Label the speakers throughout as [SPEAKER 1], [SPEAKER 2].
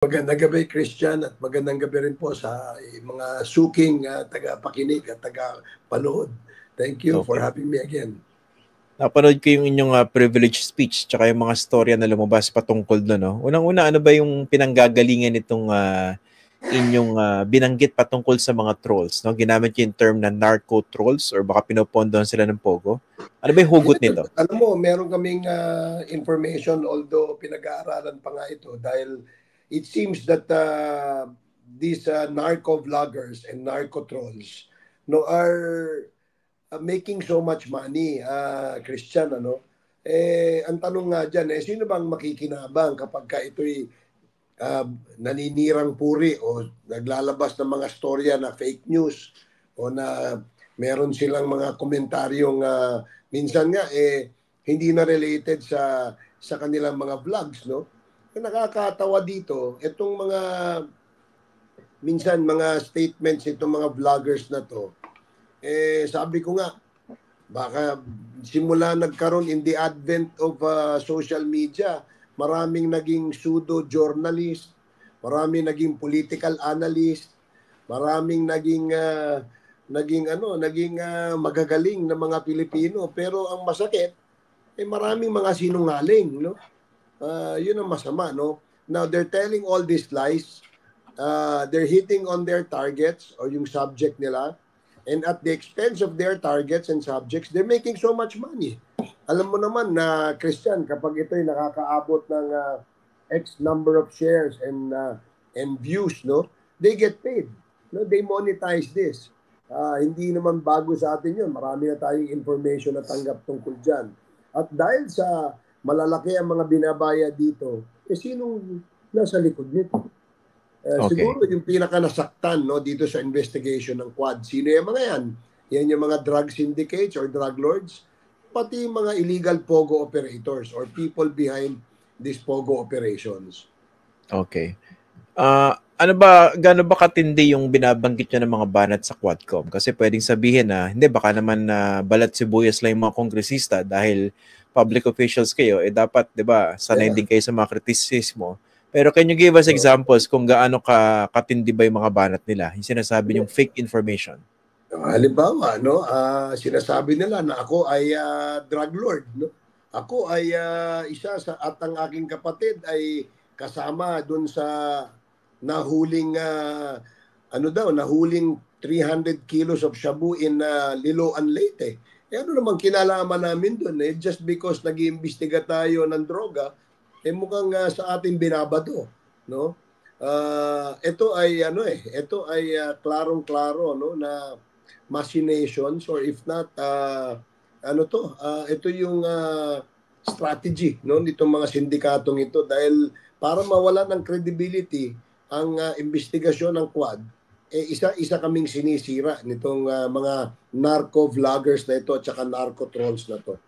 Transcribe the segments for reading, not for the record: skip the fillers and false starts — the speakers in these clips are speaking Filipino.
[SPEAKER 1] Magandang gabi, Christian, at magandang gabi rin po sa mga suking taga-pakinig at taga-panood. Thank you for
[SPEAKER 2] Okay.
[SPEAKER 1] having me again.
[SPEAKER 2] Napanood ko yung inyong privilege speech tsaka yung mga storya na lumabas patungkol doon, no? Unang-una, ano ba yung pinanggagalingan nitong inyong binanggit patungkol sa mga trolls, no? Ginamit yung term na narco trolls or baka pinopondohan sila ng pogo. Ano ba yung hugot nito?
[SPEAKER 1] Alam mo, meron kaming information, although pinag-aaralan pa nga ito, dahil it seems that these narco vloggers and narco trolls are making so much money, Christian, ano? Ang tanong nga dyan, sino bang makikinabang kapag ka ito'y naninirang puri o naglalabas ng mga storya na fake news o na meron silang mga komentaryong minsan nga hindi na related sa kanilang mga vlogs, no? Nakakatawa dito itong mga minsan mga statements itong mga vloggers na to. Sabi ko nga, baka simula nagkaroon in the advent of social media, maraming naging pseudo-journalist, maraming naging political analyst, maraming naging magagaling na mga Pilipino. Pero ang masakit, maraming mga sinungaling, no? Yun ang masama, no? Now, they're telling all these lies. They're hitting on their targets o yung subject nila. And at the expense of their targets and subjects, they're making so much money. Alam mo naman na, Christian, kapag ito'y nakakaabot ng X number of shares and views, no, they get paid. No, they monetize this. Hindi naman bago sa atin yun. Marami na tayong information na tanggap tungkol dyan. At dahil sa malalaki ang mga binabaya dito, sinong nasa likod nito?
[SPEAKER 2] Okay.
[SPEAKER 1] Siguro yung pinaka-nasaktan, no, dito sa investigation ng Quad. Sino yung mga yan? Yan yung mga drug syndicates or drug lords, pati yung mga illegal POGO operators or people behind these POGO operations.
[SPEAKER 2] Okay. Ano ba, gaano ba katindi yung binabanggit niya ng mga banat sa Quadcom? Kasi pwedeng sabihin na, hindi, baka naman balat sibuyas lang yung mga kongresista dahil public officials kayo, dapat, di ba, sanay din kayo sa mga kritisismo. Pero can you give us examples kung gaano katindi ba yung mga banat nila? Yung sinasabi yung fake information.
[SPEAKER 1] Halimbawa, no, sinasabi nila na ako ay drug lord, no? Ako ay isa sa at ang aking kapatid ay kasama doon sa nahuling nahuling 300 kilos of shabu in Liloan, Leyte. Ano namang kinalaman namin doon just because nag-iimbestiga tayo ng droga, mukhang sa ating binabato, no? Ito ay klarong-klaro, no, na machinations or if not ito yung strategy, no, nitong mga sindikatong ito dahil para mawalan ng credibility ang investigasyon ng Quad, isa kaming sinisira nitong mga narco vloggers na ito at saka narco trolls na to.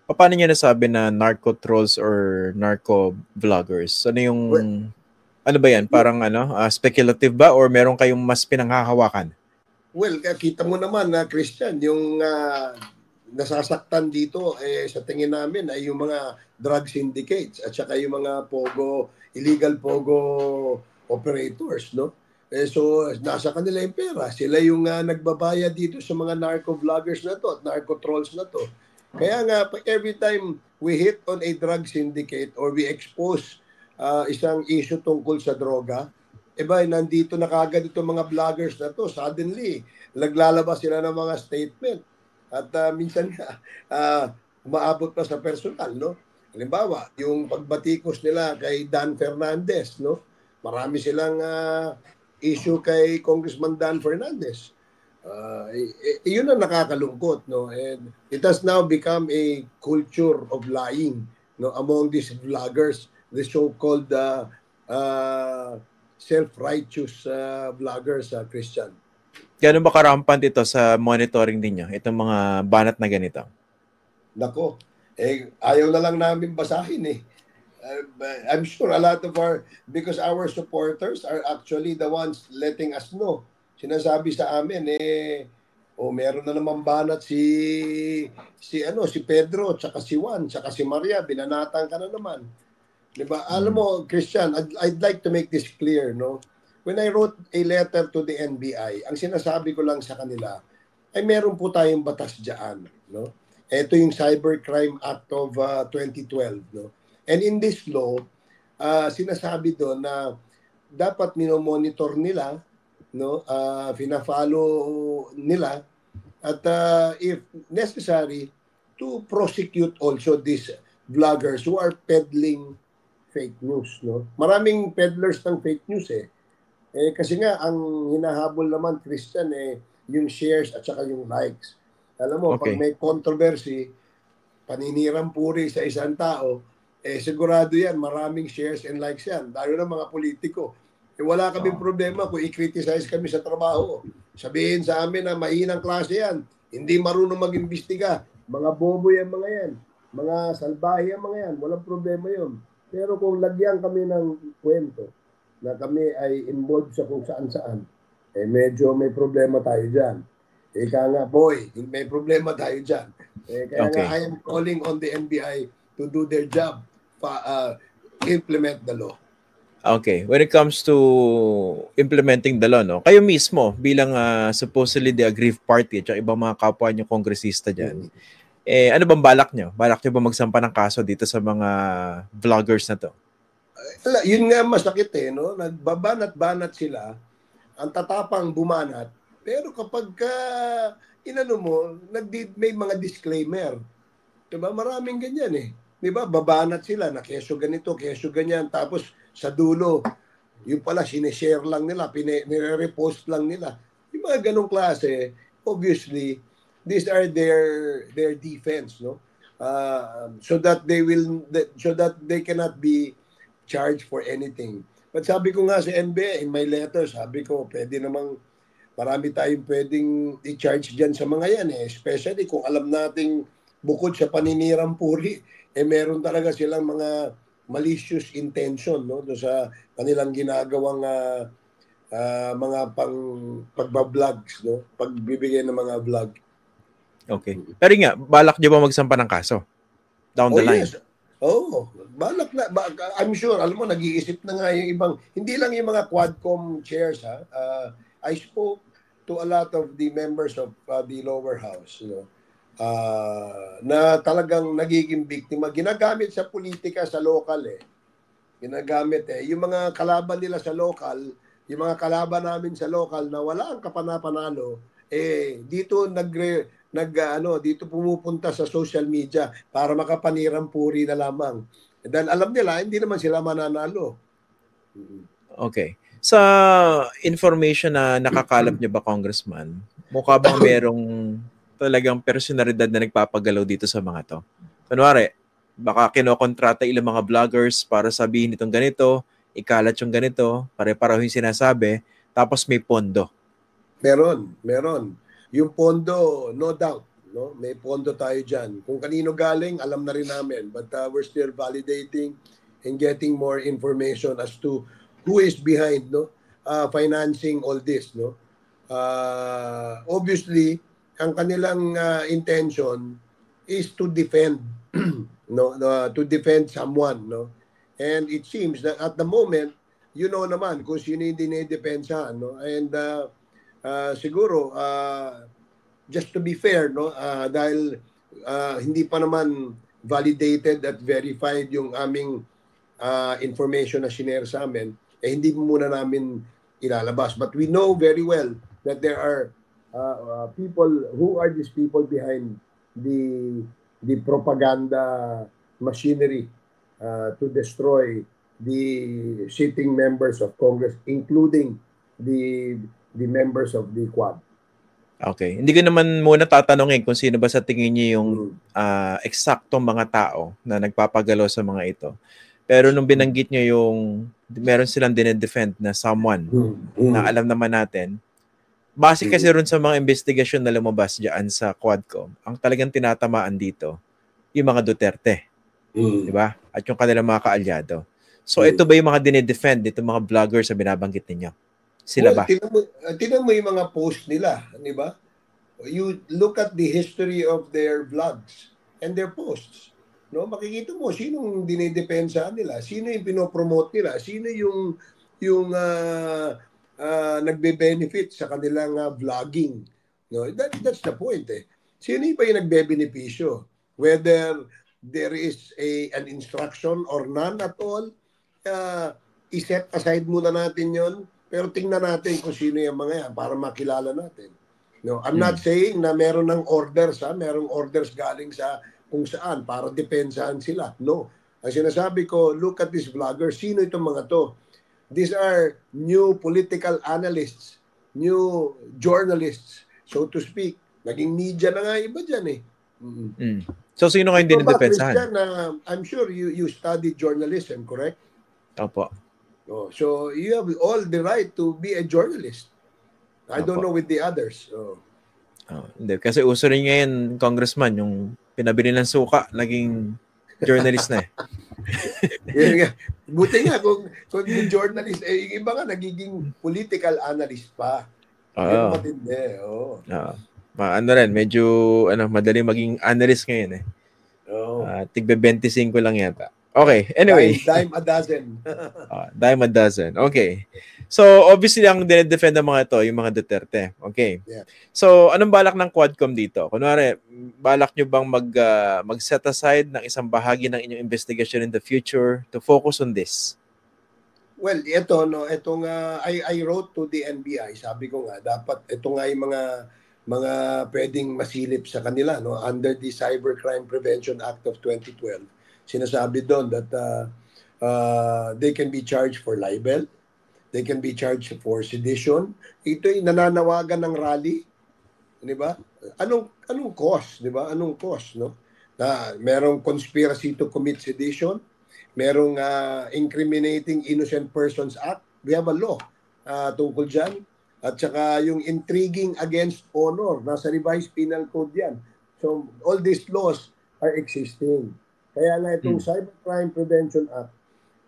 [SPEAKER 2] Paano niya nasabi na narco trolls or narco vloggers? Ano ba yan? Parang speculative ba or meron kayong mas pinanghahawakan?
[SPEAKER 1] Well, kita mo naman na Christian, yung nasasaktan dito sa tingin namin ay yung mga drug syndicates at saka yung mga illegal pogo operators, no? So nasa kanila yung pera. Sila yung nagbabayad dito sa mga narco vloggers na to at narco trolls na to. Kaya nga every time we hit on a drug syndicate or we expose isang issue tungkol sa droga, nandito na kagad itong mga vloggers na to. Suddenly, naglalabas sila ng mga statement. At minsan umaabot pa sa personal, no? Halimbawa, yung pagbatikos nila kay Dan Fernandez, no? Marami silang issue kay Congressman Dan Fernandez. Yun ang nakakalungkot, no? And it has now become a culture of lying, no, among these vloggers, the so-called self-righteous vloggers, Christian.
[SPEAKER 2] Gano'n ba karampant ito sa monitoring ninyo, itong mga banat na ganito?
[SPEAKER 1] Nako, ayaw na lang namin basahin I'm sure a lot of because our supporters are actually the ones letting us know. Sinasabi sa amin, meron na naman banat si Pedro, tsaka si Juan, tsaka si Maria, binanatan ka na naman. Diba? Alam mo, Christian, I'd like to make this clear, no? When I wrote a letter to the NBI, ang sinasabi ko lang sa kanila, ay meron po tayong batas diyan, no? Ito yung Cybercrime Act of 2012, no? And in this law, sinasabi doon na dapat minomonitor nila, no? Fina-follow nila at if necessary to prosecute also these vloggers who are peddling fake news, no? Maraming peddlers ng fake news kasi nga ang hinahabol naman, Christian, yung shares at saka yung likes. Alam mo,
[SPEAKER 2] Okay.
[SPEAKER 1] pag may controversy, paninirang puri sa isang tao, sigurado yan, maraming shares and likes yan. Lalo na mga politiko. Wala kaming problema kung i-criticize kami sa trabaho. Sabihin sa amin na mahinang klase yan, hindi marunong mag-imbestiga, mga bobo yan mga yan, mga salbahe yan mga yan, walang problema yun. Pero kung lagyan kami ng kwento na kami ay involved sa kung saan-saan, medyo may problema tayo dyan. Ika nga, boy, may problema tayo dyan. Kaya
[SPEAKER 2] Okay.
[SPEAKER 1] nga, I am calling on the NBI to do their job, implement the law.
[SPEAKER 2] Okay. When it comes to implementing the law, no, kayo mismo bilang supposedly the aggrieved party at ibang mga kapwa nyo kongresista dyan, ano bang balak nyo? Balak nyo ba magsampa ng kaso dito sa mga vloggers na to?
[SPEAKER 1] Yun nga masakit no? Nagbabanat-banat sila, ang tatapang bumanat, pero kapag inano mo, may mga disclaimer. Diba? Maraming ganyan Diba? Babanat sila na keso ganito, keso ganyan, tapos sa dulo, yung pala sinishare lang nila, nire-repost lang nila. Yung mga ganong klase, obviously, these are their defense, no? So that they cannot be charged for anything. But sabi ko nga sa NBA, in my letter, sabi ko, pwede namang marami tayong pwedeng i-charge dyan sa mga yan especially kung alam nating bukod sa paninirang puri, meron talaga silang mga malicious intention, no? Doon sa kanilang ginagawang mga pagbablogs, no? Pagbibigay ng mga vlog.
[SPEAKER 2] Okay. Pero nga, balak nyo ba magsampa ng kaso? Down the line?
[SPEAKER 1] Yes. Balak na. I'm sure, alam mo, nag-iisip na nga yung ibang, hindi lang yung mga Quadcom chairs, I spoke to a lot of the members of the lower house, you know, na talagang nagiging biktima. Ginagamit sa politika sa local Ginagamit yung mga kalaban nila sa local, yung mga kalaban namin sa local na wala ang kapanapanalo, dito dito pumupunta sa social media para makapanirang puri na lamang. Dahil alam nila, hindi naman sila mananalo.
[SPEAKER 2] Okay. Sa information na nakakalap niyo ba, Congressman, mukha bang merong talagang personalidad na nagpapagalaw dito sa mga to? Kunwari, baka kinokontrata ilang mga vloggers para sabihin itong ganito, ikalat yung ganito, pare-pareho yung sinasabi, tapos may pondo.
[SPEAKER 1] Meron. Yung pondo, no doubt, no? May pondo tayo dyan. Kung kanino galing, alam na rin namin. But we're still validating and getting more information as to who is behind, no? Financing all this, no? Obviously, ang kanilang intention is to defend, to defend someone, no? And it seems that at the moment, naman kung sino yung dinedepensahan, no? And siguro just to be fair, no, dahil hindi pa naman validated at verified yung aming information na shinare sa amin, hindi muna namin ilalabas. But we know very well that there are people, who are these people behind the propaganda machinery to destroy the sitting members of Congress, including the members of the Quad.
[SPEAKER 2] Okay. Hindi ko naman muna tatanungin kung sino ba sa tingin niyo yung eksaktong mga tao na nagpapagalaw sa mga ito. Pero nung binanggit niyo yung meron silang dinedefend na someone na alam naman natin, base kasi rin sa mga investigasyon na lumabas dyan sa Quadcom, ang talagang tinatamaan dito, yung mga Duterte. Di ba? At yung kanilang mga kaalyado. So ito ba yung mga dinedefend dito mga vloggers sa binabanggit ninyo? Sila ba?
[SPEAKER 1] Tingnan mo yung mga post nila, di ba? You look at the history of their vlogs and their posts. No, makikita mo sinong dinidepensa nila, sino yung pinopromote nila, sino yung nagbe-benefit sa kanilang vlogging. No, that's the point eh. Sino ba yung nagbe-benepisyo? Whether there is an instruction or none at all, i-set aside muna natin yon, pero tingnan natin kung sino yung mga yan para makilala natin. No, I'm not saying na meron ng orders, merong orders galing sa kung saan para depensahan sila. No. Ang sinasabi ko, look at these vloggers. Sino itong mga to? These are new political analysts, new journalists, so to speak. Naging media na nga iba dyan eh.
[SPEAKER 2] So, sino kayo dinidepensahan?
[SPEAKER 1] Christian, I'm sure you studied journalism, correct?
[SPEAKER 2] Opo.
[SPEAKER 1] Oh, so, you have all the right to be a journalist. I don't know with the others.
[SPEAKER 2] Hindi. Kasi uso rin ngayon, congressman, yung pinabili ng suka, naging journalist na eh.
[SPEAKER 1] Buti nga kung yung journalist, yung iba nga nagiging political analyst pa. Yung matindi.
[SPEAKER 2] Ano rin, medyo madali maging analyst ngayon eh. Tigbe 25 lang yata. Okay, anyway.
[SPEAKER 1] Dime a dozen.
[SPEAKER 2] Dime a dozen. Okay. So, obviously, ang dinedefend ng mga ito, yung mga Duterte. Okay.
[SPEAKER 1] Yeah.
[SPEAKER 2] So, anong balak ng Quadcom dito? Kunwari, balak nyo bang mag-set aside ng isang bahagi ng inyong investigation in the future to focus on this?
[SPEAKER 1] Well, I wrote to the NBI. Sabi ko nga, dapat ito nga yung mga pwedeng masilip sa kanila, no, under the Cybercrime Prevention Act of 2012. Sinasabi doon that they can be charged for libel, they can be charged for sedition. Ito'y nananawagan ng rally, di ba? Anong cause, di ba? Anong cause, no? Na merong conspiracy to commit sedition, merong Incriminating Innocent Persons Act. We have a law tungkol dyan. At saka yung intriguing against honor, nasa revised penal code yan. So all these laws are existing. Kaya nga itong Cybercrime Prevention Act,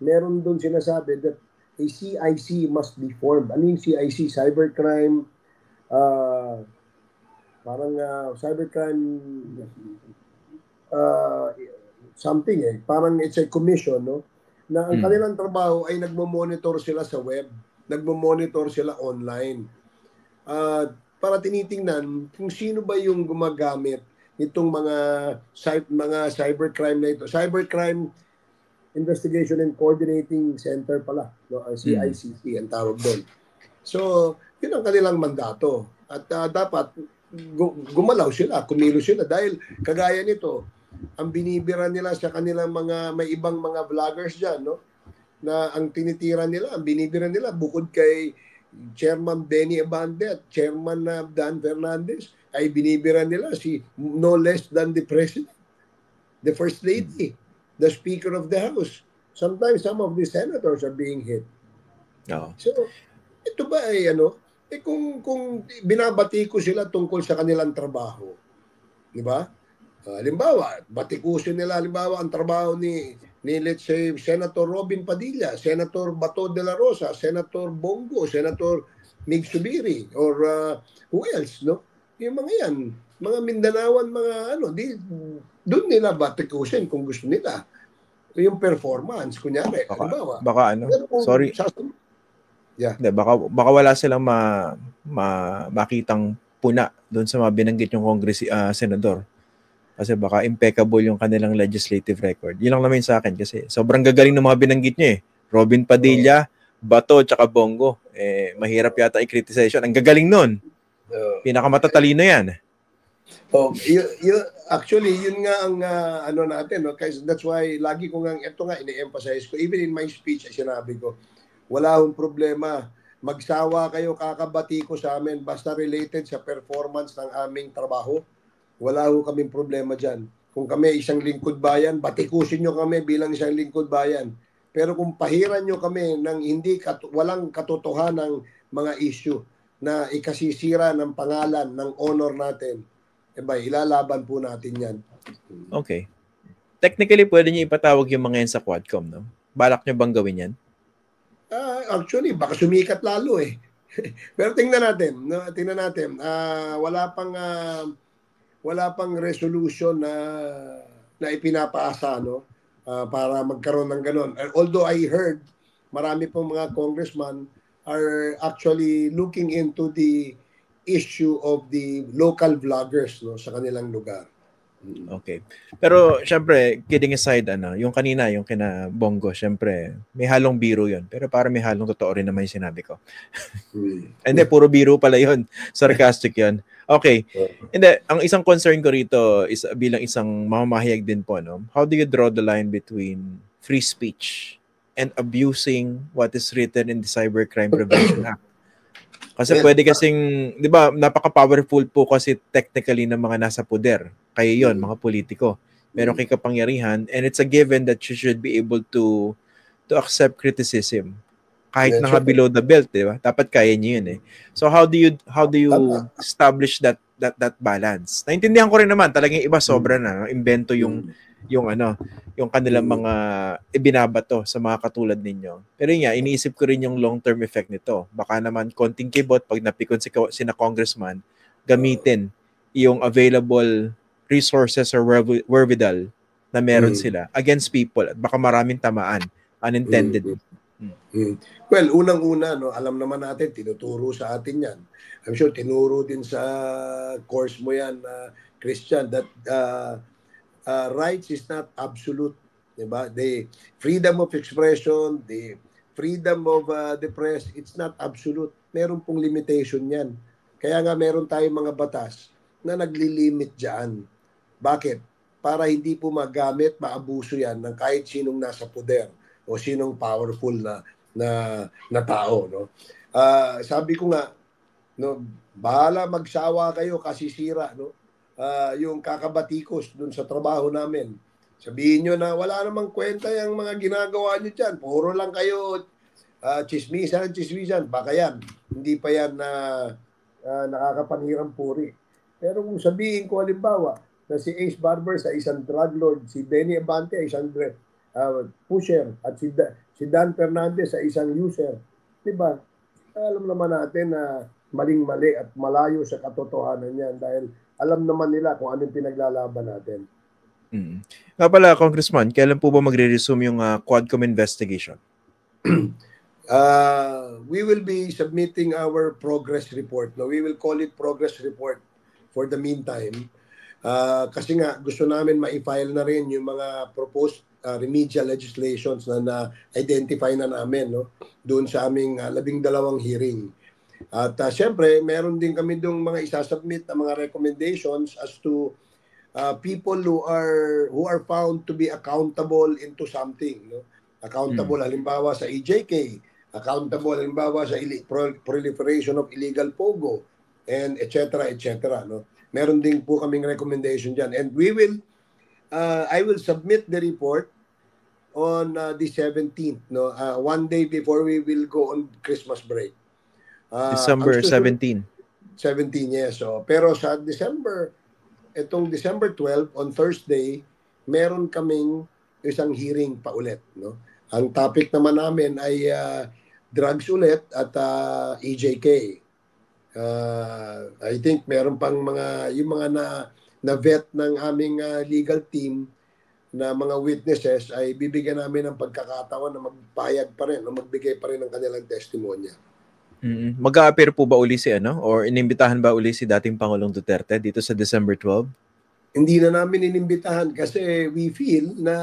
[SPEAKER 1] meron doon sinasabi that a CIC must be formed. Ano yung CIC? Cybercrime, cybercrime something eh. Parang it's a commission, no? Na ang kanilang trabaho ay nagmo-monitor sila sa web, nagmo-monitor sila online. Para tinitingnan kung sino ba yung gumagamit nitong mga cybercrime na ito. Cybercrime Investigation and Coordinating Center pala, no? CICC ang tawag doon. So, yun ang kanilang mandato. At dapat gumalaw sila, kumilos sila dahil kagaya nito, ang binibira nila sa kanilang may ibang mga vloggers dyan, no? Na ang tinitira nila, ang binibira nila bukod kay Chairman Benny Abante at Chairman Dan Fernandez, ay binibira nila si no less than the President, the First Lady, the Speaker of the House. Sometimes some of the senators are being hit. So, ito ba ay kung binabati ko sila tungkol sa kanilang trabaho, di ba? Halimbawa, batikusin nila ang trabaho ni let's say Senator Robin Padilla, Senator Bato de la Rosa, Senator Bongo, Senator Mig Subiri, or who else, no? Yung mga yan, mga Mindanawan, doon nila batikusin kung gusto nila. Yung performance, kunyari, halimbawa.
[SPEAKER 2] Baka sorry.
[SPEAKER 1] Yeah.
[SPEAKER 2] Baka wala silang makitang puna doon sa mga binanggit yung senador. Kasi baka impeccable yung kanilang legislative record. Yun lang naman sa akin kasi sobrang gagaling ng mga binanggit niya eh. Robin Padilla, Bato, tsaka Bongo. Mahirap yata i-criticize yun. Ang gagaling nun. Pinakamatatalino yan.
[SPEAKER 1] Actually, yun nga ang natin. No? Kasi that's why lagi ko ito nga ini-emphasize ko. Even in my speech, ay sinabi ko, wala akong problema. Magsawa kayo, kakabati ko sa amin basta related sa performance ng aming trabaho. Wala ho kaming problema dyan. Kung kami isang lingkod bayan, batikusin nyo kami bilang isang lingkod bayan. Pero kung pahiran nyo kami ng walang katotohanan ng mga issue na ikasisira ng pangalan, ng honor natin, ilalaban po natin yan.
[SPEAKER 2] Okay. Technically, pwede nyo ipatawag yung mga yan sa Quadcom, no? Balak nyo bang gawin yan?
[SPEAKER 1] Actually, baka sumikat lalo eh. Pero tingnan natin. No? Tingnan natin. Wala pang resolution na na ipinapaasa, no? Para magkaroon ng ganun. Although I heard marami pong mga congressman are actually looking into the issue of the local vloggers, no, sa kanilang lugar.
[SPEAKER 2] Okay. Pero syempre, kidding aside, yung kanina, yung kina Bongo, syempre, may halong biro yun. Pero para may halong totoo rin naman yung sinabi ko. Hindi, puro biro pala yun. Sarcastic yun. Okay. Hindi, ang isang concern ko rito is bilang isang mamamahayag din po, no? How do you draw the line between free speech and abusing what is written in the Cybercrime Prevention Act? Kasi pwede kasing, di ba, napaka-powerful po kasi technically ng mga nasa poder. Kayo yon, mga politiko. Meron kayong kapangyarihan and it's a given that you should be able to accept criticism. Kahit na below the belt, di ba? Dapat kaya niyo yun eh. So how do you establish that balance? Naintindihan ko rin naman, talagang iba sobra na, invento yung kanilang mga ibinabato sa mga katulad ninyo. Pero yun nga, iniisip ko rin yung long-term effect nito. Baka naman konting kibot, pag napikon sina congressman, gamitin yung available resources or wherewithal na meron sila against people at baka maraming tamaan, unintended.
[SPEAKER 1] Well, unang-una, no, alam naman natin, tinuturo sa atin yan. I'm sure tinuro din sa course mo yan, Christian, that rights is not absolute, diba? The freedom of expression, the freedom of the press, it's not absolute. Meron pong limitation yan. Kaya nga meron tayong mga batas na naglilimit dyan. Bakit? Para hindi po magamit, maabuso yan ng kahit sinong nasa poder o sinong powerful na tao, no? Sabi ko nga, no, bahala magsawa kayo kasi sira, no? Yung kakabatikos dun sa trabaho namin. Sabihin nyo na wala namang kwenta yung mga ginagawa nyo dyan. Puro lang kayo chismisan. Baka yan. Hindi pa yan na nakakapanghirang puri. Pero kung sabihin ko halimbawa na si Ace Barber sa isang drug lord, si Benny Abante ay isang pusher, at si Dan Fernandez sa isang user. Diba? Alam naman natin na maling-mali at malayo sa katotohanan yan dahil alam naman nila kung anong pinaglalaban natin.
[SPEAKER 2] Nga pala, Congressman, kailan po ba magre-resume yung Quadcom investigation?
[SPEAKER 1] We will be submitting our progress report. No? We will call it progress report for the meantime. Kasi nga, gusto namin ma-file na rin yung mga proposed remedial legislations na na-identify na namin, no? Doon sa aming 12 hearing. At syempre, meron din kami doon mga isasubmit na mga recommendations as to people who are found to be accountable into something, no? Accountable halimbawa sa EJK, accountable halimbawa sa proliferation of illegal pogo, and etc. no? Meron din po kaming recommendation diyan, and I will submit the report on the 17th, no? One day before we will go on Christmas break.
[SPEAKER 2] December 17.
[SPEAKER 1] 17, yes. So, pero sa itong December 12, on Thursday, meron kaming isang hearing pa ulit, no? Ang topic naman namin ay drugs ulit at EJK. I think meron pang yung mga na-vet ng aming legal team na mga witnesses ay bibigyan namin ng pagkakataon na magpahayag pa rin o magbigay pa rin ng kanilang testimonya.
[SPEAKER 2] Mag-a-appear po ba uli si or inimbitahan ba uli si dating Pangulong Duterte dito sa December 12?
[SPEAKER 1] Hindi na namin inimbitahan kasi we feel na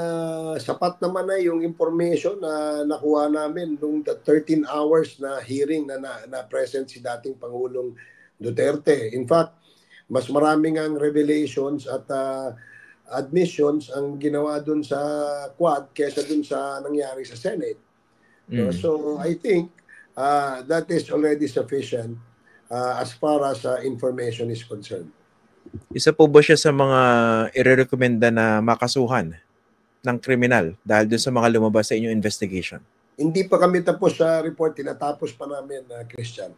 [SPEAKER 1] sapat naman na yung information na nakuha namin nung 13 hours na hearing na present si dating Pangulong Duterte. In fact, mas maraming ang revelations at admissions ang ginawa dun sa Quad kesa dun sa nangyari sa Senate. So I think that is already sufficient as far as information is concerned.
[SPEAKER 2] Isa po ba siya sa mga irerekomenda na makasuhan ng kriminal dahil doon sa mga lumabas sa inyong investigation?
[SPEAKER 1] Hindi pa kami tapos sa report, tinatapos pa namin, Christian.